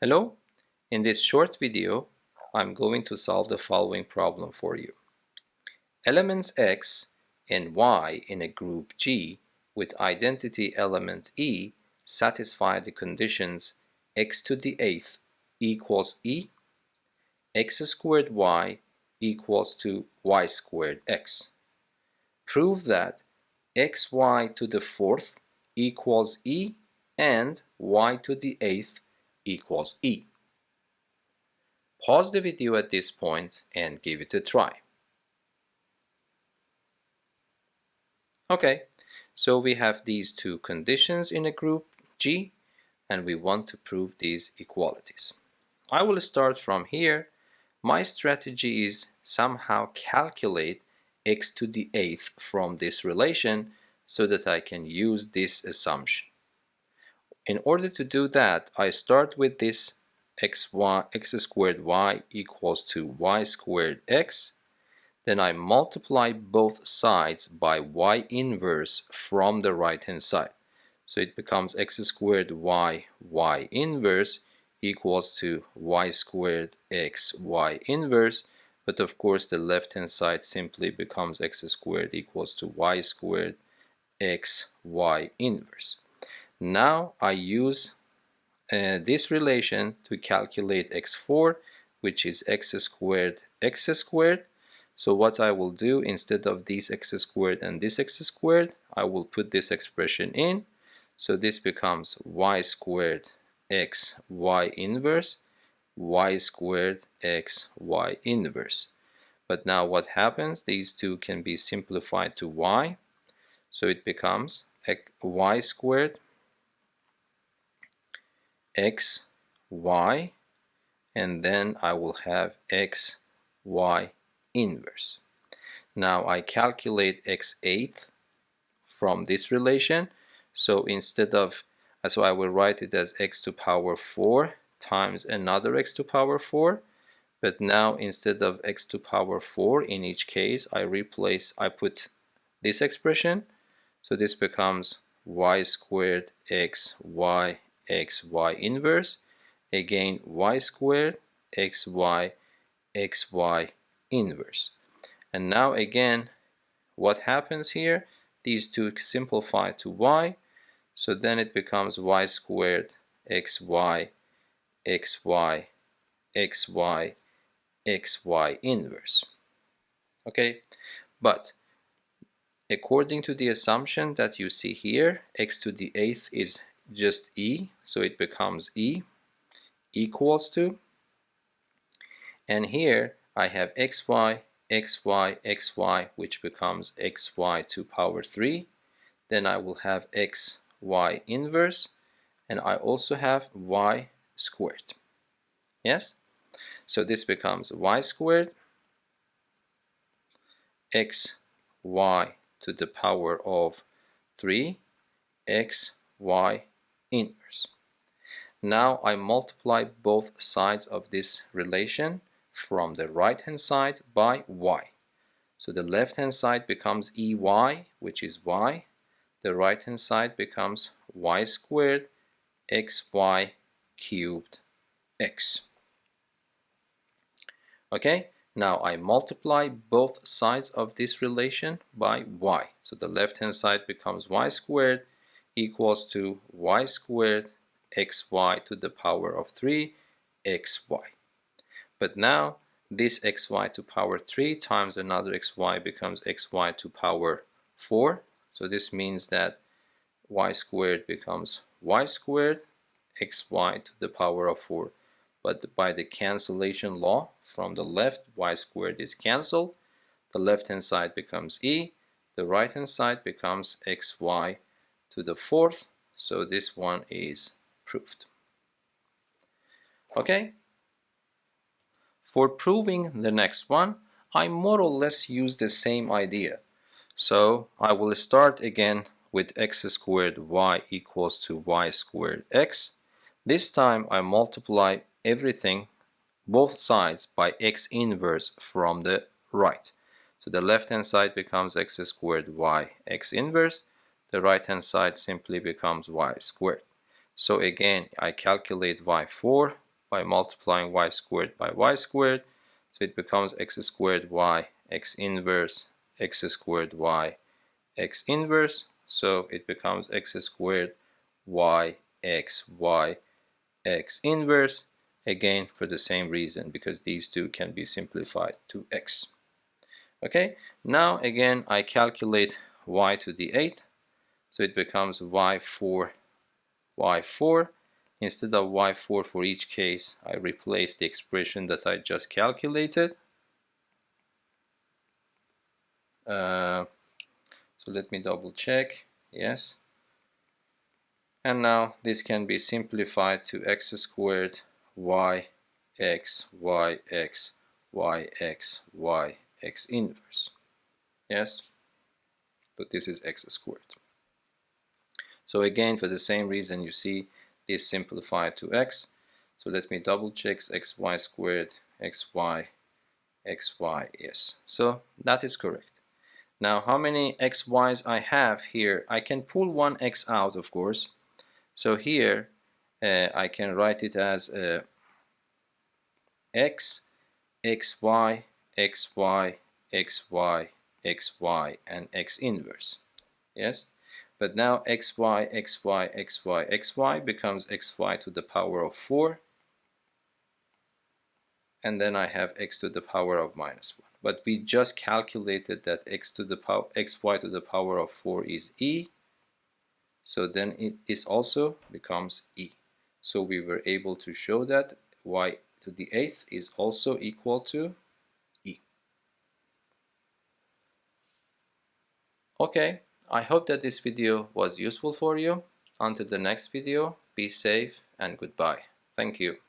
Hello, in this short video I'm going to solve the following problem for you. Elements x and y in a group G with identity element E satisfy the conditions x to the 8th equals E, x squared y equals to y squared x. Prove that xy to the 4th equals E and y to the 8th equals E. Pause the video at this point and give it a try. Okay, so we have these two conditions in a group G and we want to prove these equalities. I will start from here. My strategy is somehow calculate x to the 8th from this relation so that I can use this assumption. In order to do that, I start with this x squared y equals to y squared x. Then I multiply both sides by y inverse from the right hand side. So it becomes x squared y inverse equals to y squared x y inverse. But of course the left hand side simply becomes x squared equals to y squared x y inverse. Now I use this relation to calculate x4, which is x squared. So what I will do, instead of this x squared and this x squared, I will put this expression in. So this becomes y squared x y inverse, y squared x y inverse. But now what happens? These two can be simplified to y. So it becomes y squared x y, and then I will have x y inverse. Now I calculate x8 from this relation. So I will write it as x to power 4 times another x to power 4. But now instead of x to power 4 in each case, I put this expression. So this becomes y squared x y inverse, again y squared x y inverse. And now again, what happens here? These two simplify to y, so then it becomes y squared x y inverse. Okay, but according to the assumption that you see here, x to the 8th is just E, so it becomes E equals to, and here I have xy, which becomes xy to power 3. Then I will have xy inverse, and I also have y squared. Yes? So this becomes y squared xy to the power of 3 xy inverse. Now I multiply both sides of this relation from the right hand side by y. So the left hand side becomes ey, which is y. The right hand side becomes y squared xy cubed x. Okay, now I multiply both sides of this relation by y. So the left hand side becomes y squared equals to y squared xy to the power of 3 xy. But now this xy to power 3 times another xy becomes xy to power 4. So this means that y squared becomes y squared xy to the power of 4. But by the cancellation law, from the left, y squared is cancelled. The left hand side becomes e. The right hand side becomes xy to the 4th. So this one is proved. Okay. For proving the next one, I more or less use the same idea. So I will start again with x squared y equals to y squared x. This time I multiply everything, both sides, by x inverse from the right. So the left hand side becomes x squared y x inverse. The right hand side simply becomes y squared. So again I calculate y4 by multiplying y squared by y squared. So it becomes x squared y x inverse x squared y x inverse. So it becomes x squared y x y x inverse, again for the same reason, because these two can be simplified to x. Okay, now again I calculate y to the 8th, so it becomes y4 y4. Instead of y4 for each case, I replace the expression that I just calculated. So let me double check. Yes. And now this can be simplified to x squared y x y x y x y x inverse. Yes. So this is x squared. So again, for the same reason, you see this simplified to x. So let me double check xy squared xy xy. Yes. So that is correct. Now how many xy's I have here? I can pull one x out, of course. So here I can write it as x, xy, xy, xy, xy, and x inverse. Yes? But now xy, xy, xy, xy becomes xy to the power of 4. And then I have x to the power of minus 1. But we just calculated that xy to the power of 4 is e. So then this also becomes e. So we were able to show that y to the 8th is also equal to e. Okay, I hope that this video was useful for you. Until the next video, be safe and goodbye. Thank you.